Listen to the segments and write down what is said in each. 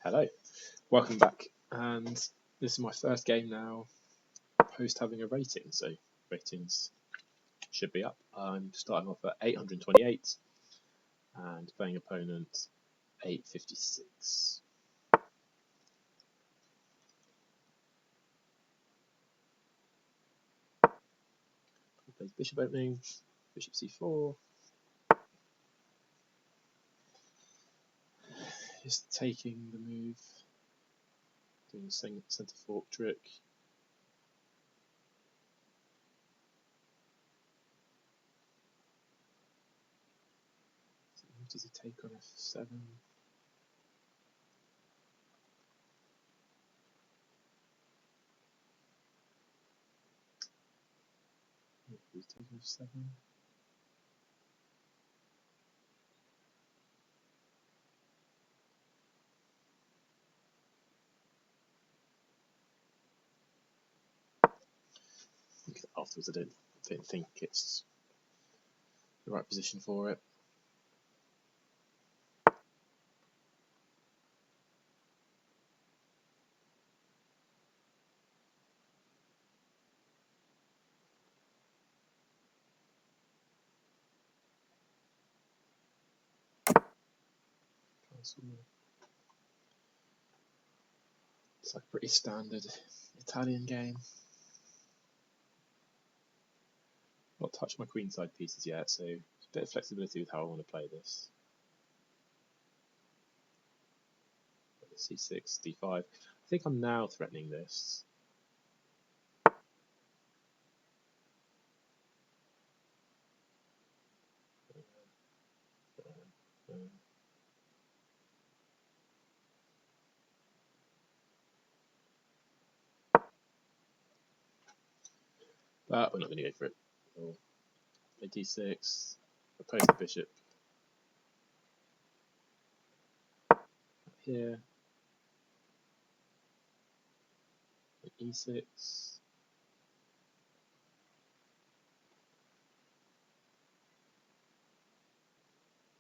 Hello, welcome back, and this is my first game now post having a rating, so ratings should be up. I'm starting off at 828 and playing opponent 856. Plays bishop opening, bishop c4, just taking the move, doing the centre fork trick. Does he take on f7? He's taking f7. Afterwards, I don't think it's the right position for it. It's like a pretty standard Italian game. Not touched my queenside pieces yet, so a bit of flexibility with how I want to play this. c6, d5. I think I'm now threatening this. But we're not going to go for it. We'll play d6, oppose the bishop here, e6.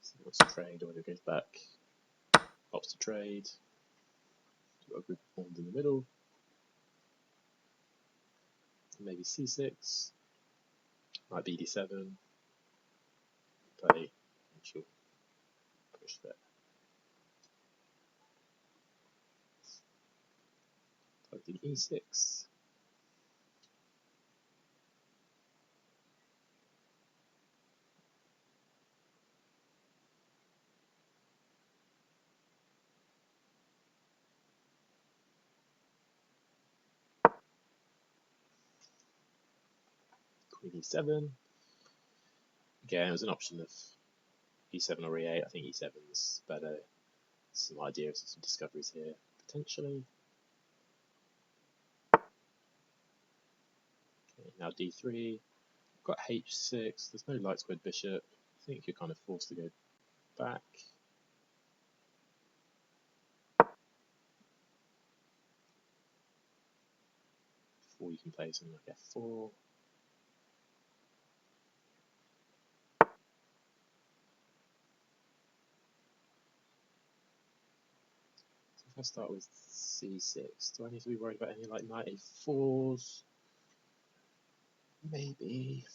So he wants to trade, or whether it goes back, opts to trade. We've got a group of pawns in the middle. Maybe c6, might be d7, play neutral, push there. Plug in e6. Queen e7. Again, it was an option of e7 or e8. I think e7's better. Some ideas, some discoveries here, potentially. Okay, now d3. Got h6. There's no light squared bishop. I think you're kind of forced to go back. Before you can play something like f4. So if I start with c6, do I need to be worried about any like knight a4s? Maybe.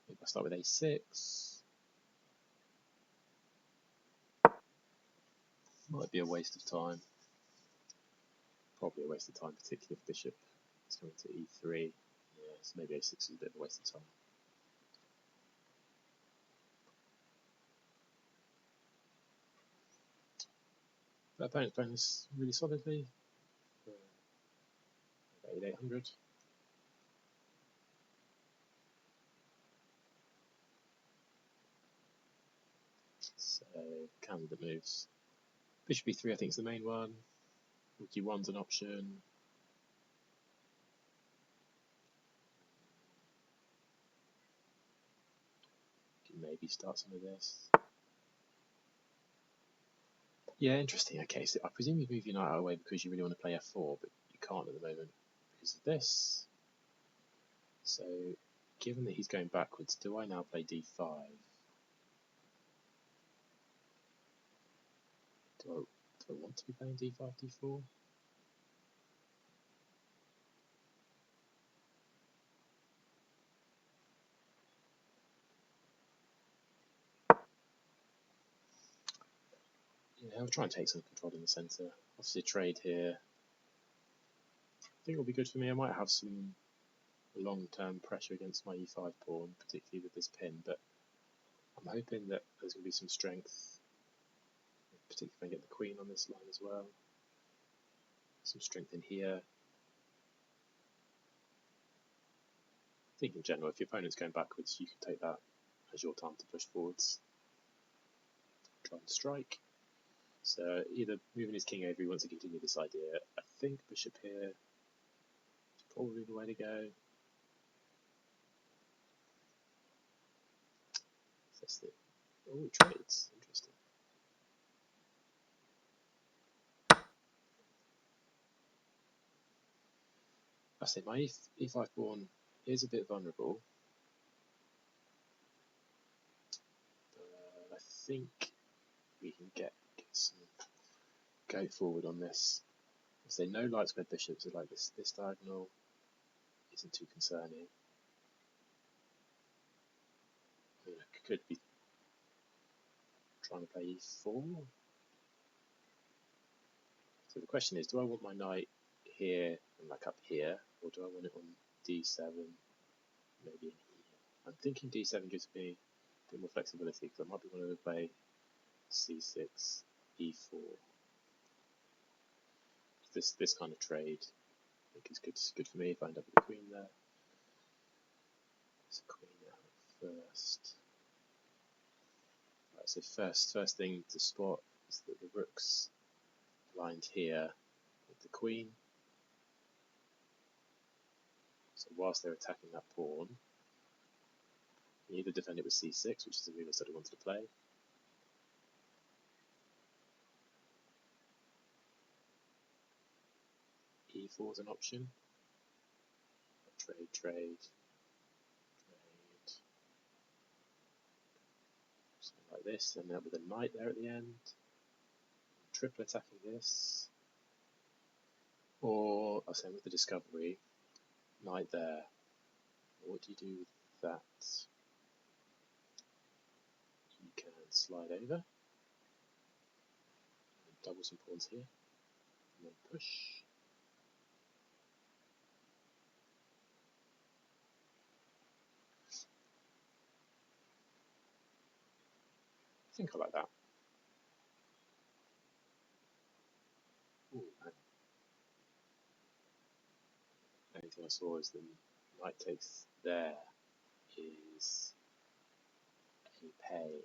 Maybe I start with a6. Might be a waste of time. Probably a waste of time, particularly if bishop is coming to e3. Yeah, so maybe a6 is a bit of a waste of time. But opponent's playing this really solidly. 800. So candidate moves. Bishop e3 I think is the main one. Rook e1's an option. Can maybe start some of this. Yeah, interesting. Okay, so I presume you move your knight out of the way because you really want to play f4, but you can't at the moment because of this. So, given that he's going backwards, do I now play d5? Do I want to be playing d5, d4? Yeah, I'll try and take some control in the centre. Obviously, a trade here. I think it'll be good for me. I might have some long-term pressure against my e5 pawn, particularly with this pin, but I'm hoping that there's going to be some strength, particularly if I get the queen on this line as well. Some strength in here. I think in general, if your opponent's going backwards, you can take that as your time to push forwards. Try and strike. So either moving his king over, he wants to continue this idea. I think bishop here is probably the way to go. Oh, he trades. Interesting. I say my e5 pawn is a bit vulnerable. But I think we can get some go forward on this. I say no light squared bishops are like this. This diagonal isn't too concerning. I could be trying to play e4. So the question is, do I want my knight here and like up here, or do I want it on d7, maybe in here? I'm thinking d7 gives me a bit more flexibility because I might be wanting to play c6, e4. This kind of trade I think is good for me if I end up with a queen there. There's a queen out first. Right, so first thing to spot is that the rook's aligned here with the queen. So whilst they're attacking that pawn, you either defend it with c6, which is the move I said I wanted to play. e4 is an option. Trade. Something like this, and then with a knight there at the end. Triple attacking this. Or, I was saying with the discovery, knight there. What do you do with that? You can slide over. Double some pawns here. And then push. I think I like that. Ooh, anything I saw is the knight takes there is a pain.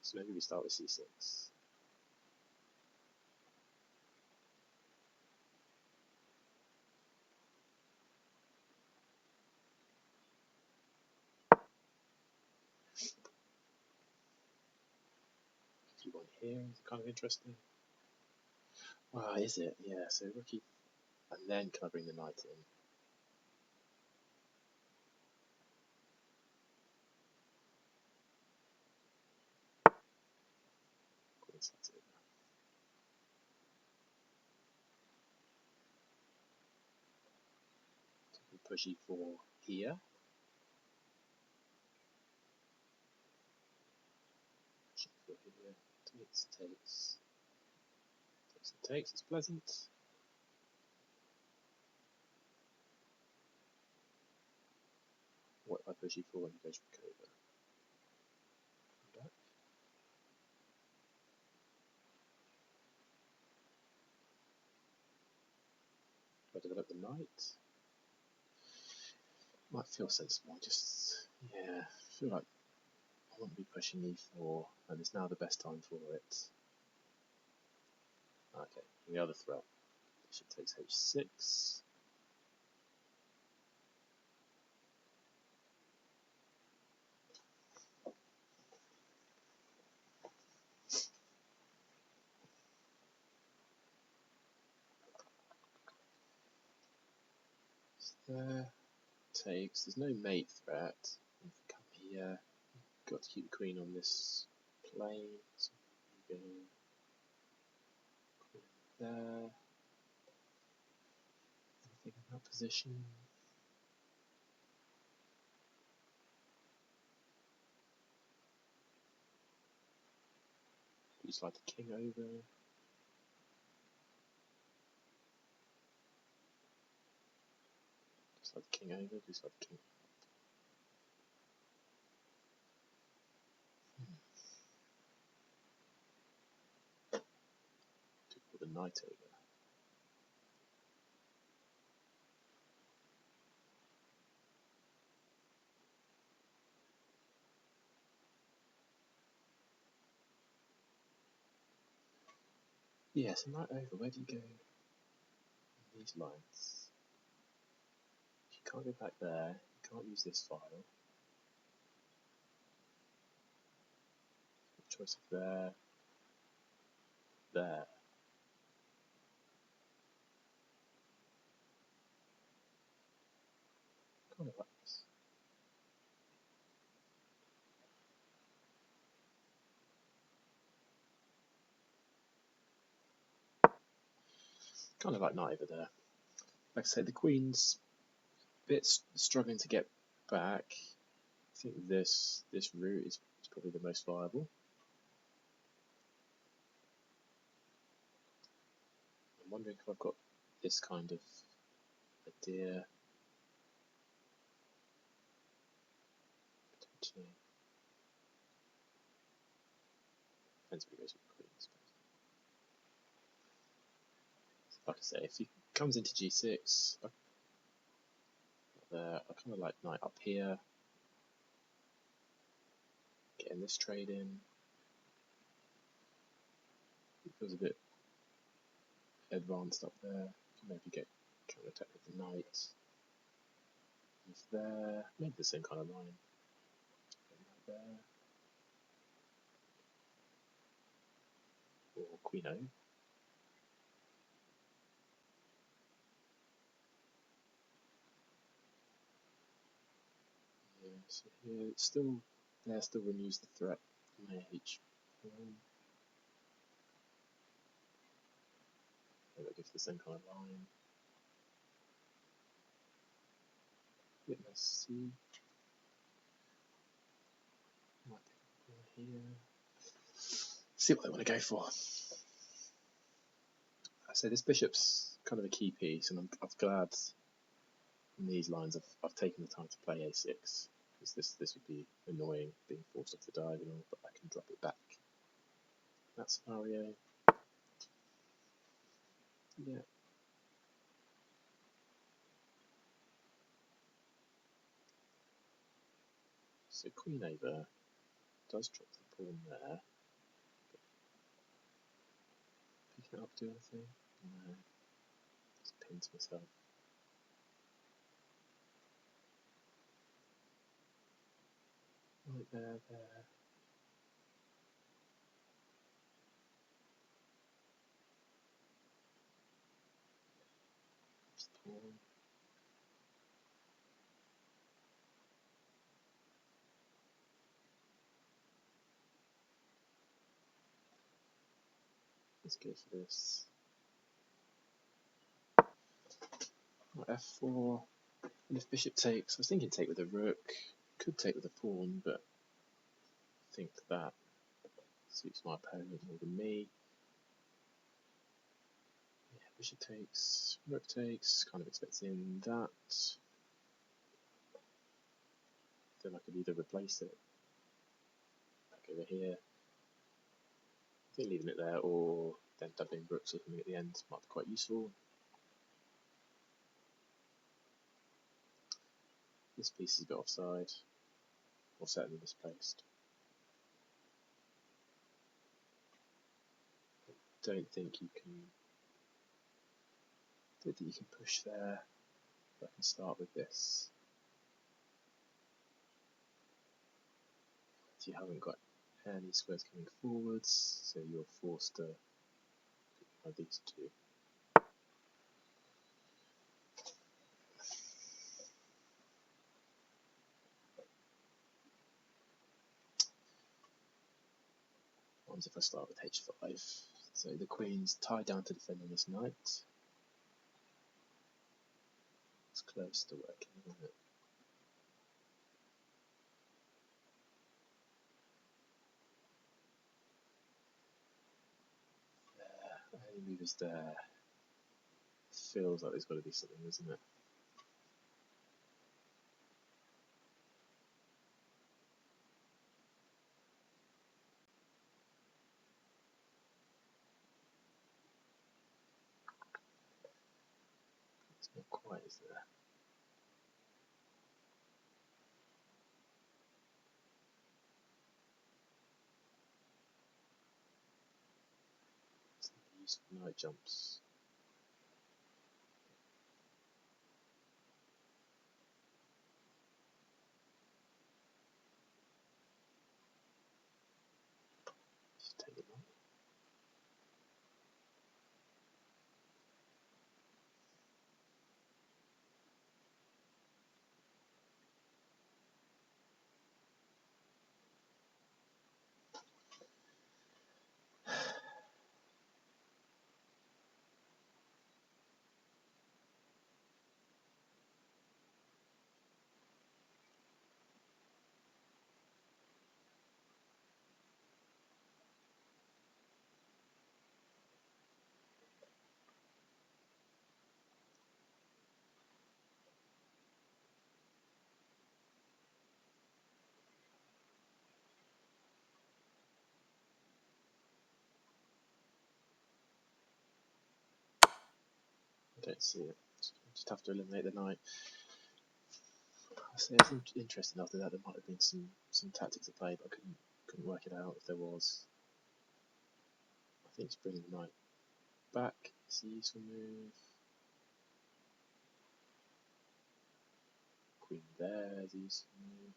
So maybe we start with c6. If you want here, is kind of interesting. Wow, is it? Yeah, so rookie, and then can I bring the knight in? Push e4 here. Push e4 here. Takes. It's pleasant. What if I push e4 and he goes rook over? Come back. If I develop the knight, might feel sensible. Yeah, I feel like I want to be pushing e4, and it's now the best time for it. Okay, and the other threat, bishop takes h6. There, takes. There's no mate threat. If we come here, got to keep the queen on this plane. So we go queen there. Anything in that position? You slide the king over. Slide the king over. Do slide the king. Do put the knight over. Yes, knight over. Where do you go? These lines. You can't go back there. You can't use this file. Choice of there. There. Kind of like this. Kind of like knight over there. Like I said, the queen's a bit struggling to get back. I think this route is probably the most viable. I'm wondering if I've got this kind of idea. Potentially. Depends if he goes with the queen, I suppose. Like I say, if he comes into g6, I kind of like knight up here, getting this trade in. It feels a bit advanced up there. Maybe get counter attack with the knight. He's there, maybe the same kind of line. Knight there. Or queen O. Yeah, so here it's still renews the threat. Knight h1. Maybe it gives the same kind of line. Bit messy. Might pick up here. See what they want to go for. So this bishop's kind of a key piece, and I'm glad in these lines I've taken the time to play a6, because this would be annoying being forced off the diagonal, but I can drop it back. That scenario, yeah. So queen over does drop the pawn there. Picking it up, do anything? No. Just pin to myself. Right there. Just pawn. Let's go for this. Right, f4. And if bishop takes, I was thinking take with a rook. Could take with a pawn, but I think that suits my opponent more than me. Yeah, bishop takes, rook takes, kind of expecting that. Then I could either replace it back over here, I think leaving it there, or then doubling rooks or something at the end might be quite useful. This piece is a bit offside, or certainly misplaced. Don't think you can push there, but I can start with this. So you haven't got any squares coming forwards, so you're forced to pick one of these two. happens if I start with h5? So the queen's tied down to defend on this knight. It's close to working, isn't it? Any move is there. Feels like there's got to be something, isn't it? It's not quite, is there? It's the use of knight jumps. Just take it on. I don't see it. Just have to eliminate the knight. I say it's interesting. After that, there might have been some tactics at play, but I couldn't work it out if there was. I think it's bringing the knight back. It's a useful move. Queen there is a useful move.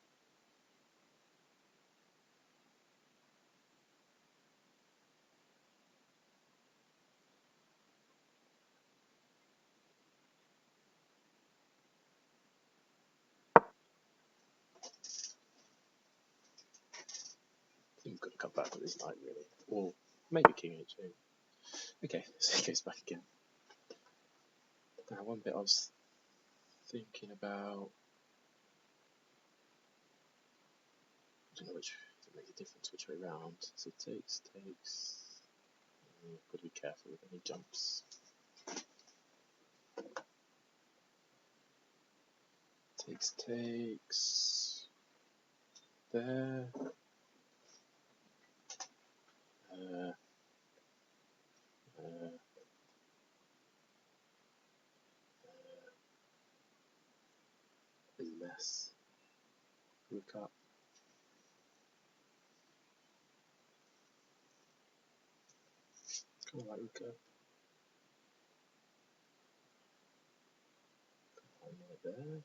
I think we've got to come back with this knight, really. Or maybe king h8. Okay, so he goes back again. Now, one bit I was thinking about. I don't know which. Does it make a difference which way round? So takes. Got to be careful with any jumps. Takes. There. Is a mess. Rook up. Kind of like rook up. Right there.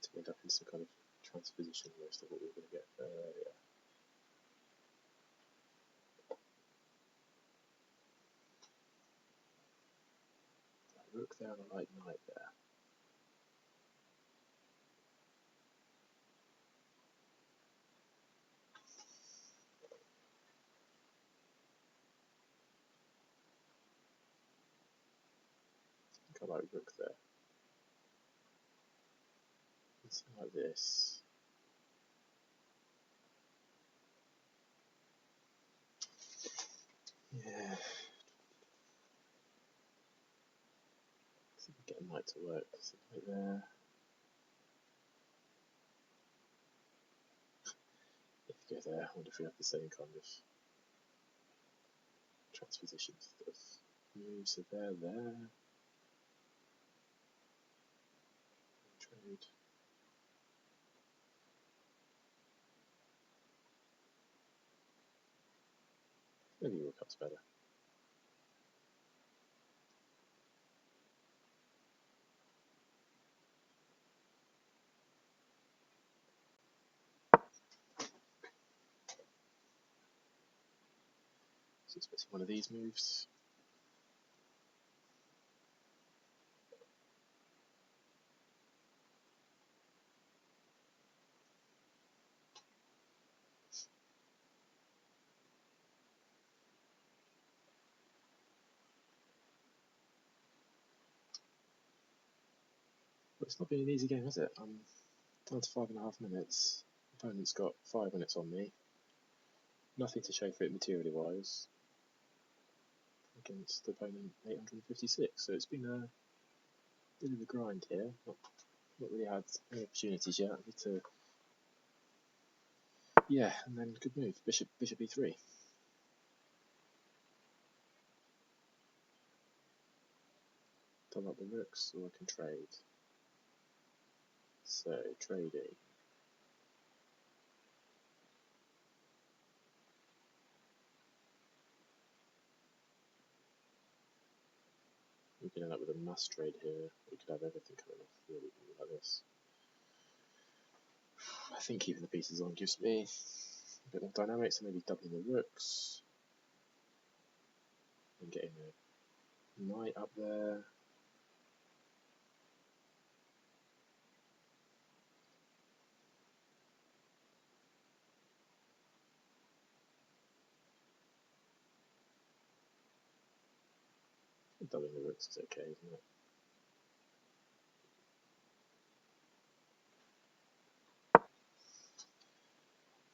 To end up in some kind of transposition most of what we were going to get earlier. Rook there and a light knight there. I think I like rook there. Something like this. Yeah. See if we get a knight to work. So right there. If you go there, I wonder if we have the same kind of transposition stuff. Move, so there. Trade. Maybe rook up's better. So expecting one of these moves. But it's not been an easy game, has it? I'm down to 5.5 minutes. Opponent's got 5 minutes on me. Nothing to show for it materially wise. Against opponent 856, so it's been a bit of a grind here. Not really had any opportunities yet. I need to. Yeah, and then good move. Bishop e3. Don't like the rooks, or I can trade. So trading. We can end up with a mass trade here. We could have everything coming off really like this. I think keeping the pieces on gives me a bit more dynamics, so maybe doubling the rooks and getting a knight up there. Doubling the rooks is okay, isn't it?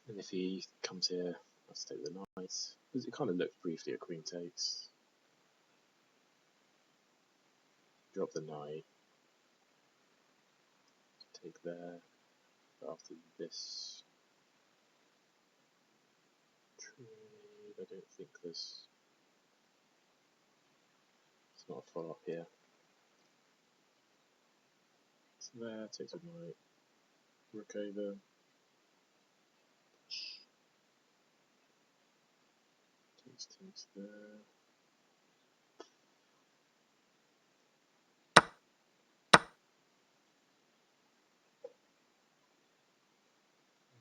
And if he comes here, let's take the knight. Because it kind of looked briefly at queen takes. Drop the knight. Take there. But after this trade, I don't think there's. It's not a follow up here. So there, takes a knight. Rook over. Takes there.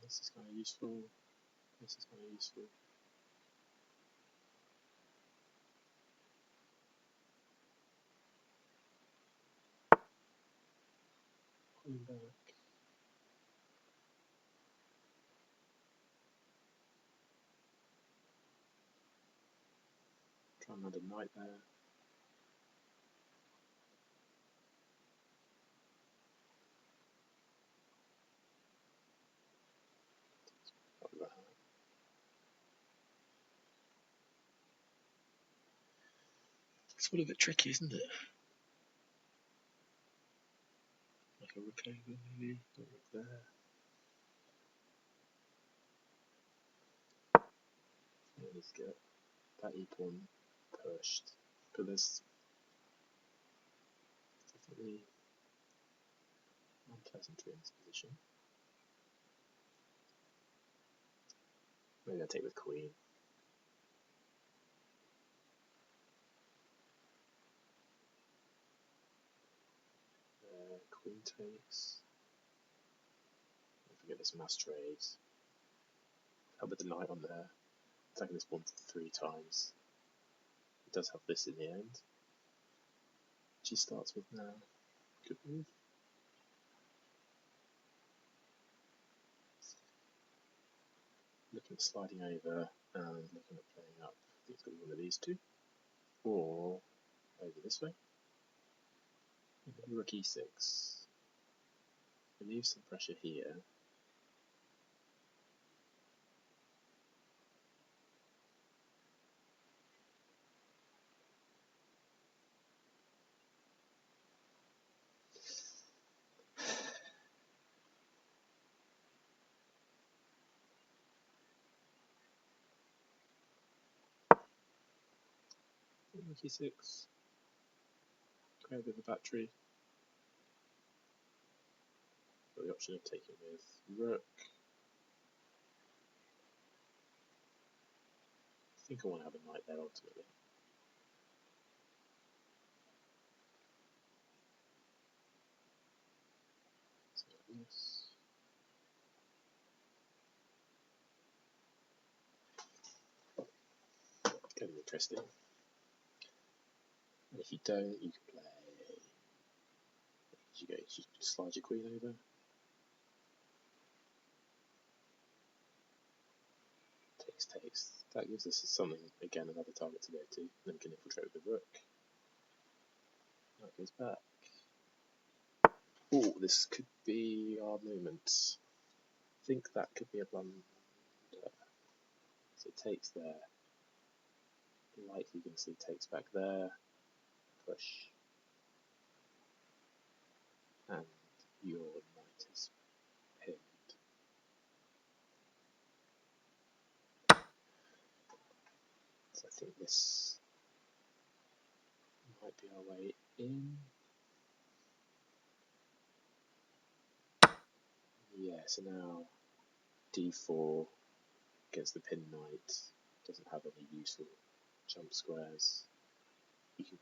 This is kind of useful. This is kind of useful. Pulling back. Try and add a knight there. Like that. It's all a bit tricky, isn't it? Like a rook over, maybe. A rook there. I need to get that e-pawn pushed. But there's definitely unpleasantry in this position. Maybe I take with queen. Queen takes. Don't forget this mass trade. How about the knight on there? Attacking this pawn 3 times. It does have this in the end. She starts with now. Good move. Looking at sliding over and looking at playing up. I think it's going to be one of these two. Or over this way. Rook e6. Relieve some pressure here. Rook e6. Grab a bit of a battery. Got the option of taking with rook. I think I want to have a knight there ultimately. So like this. Getting interesting. And if you don't, you can play. You slide your queen over. Takes. That gives us something, again, another target to go to. Then we can infiltrate with the rook. That goes back. Oh, this could be our moment. I think that could be a blunder. So it takes there. Likely going to see takes back there. Push. And your knight is pinned. So I think this might be our way in. Yeah, so now d4 against the pinned knight doesn't have any useful jump squares. You can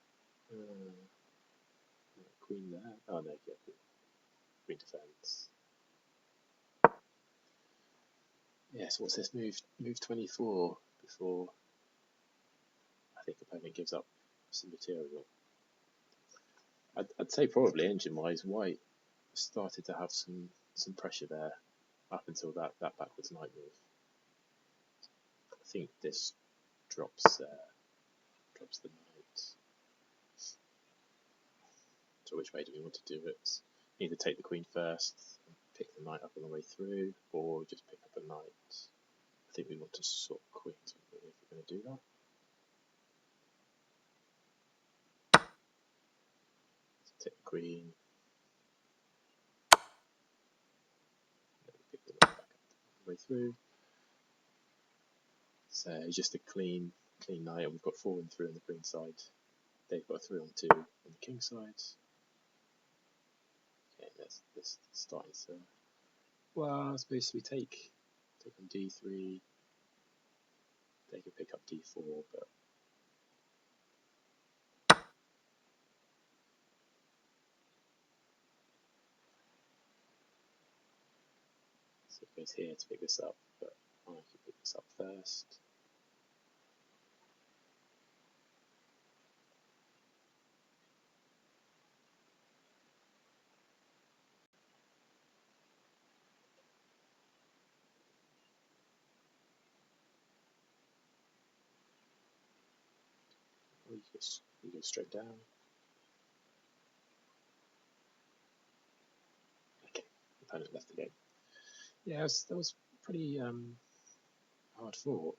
queen there. Oh no, yeah, queen defense. Yeah, so what's this move? Move 24 before I think opponent gives up some material. I'd say probably engine-wise, White started to have some pressure there up until that backwards knight move. I think this drops the knight. So which way do we want to do it? Either take the queen first and pick the knight up on the way through, or just pick up a knight. I think we want to sort queens if we're going to do that. So take the queen. Pick the knight back up the way through. So just a clean knight, and we've got 4 and 3 on the queen side. They've got a 3 on 2 on the king side. Okay, this starting to. Well, I suppose we take on d3. They can pick up d4, but so it goes here to pick this up, but I can pick this up first. Or you go straight down. Okay, opponent left the game. Yeah, that was pretty hard fought.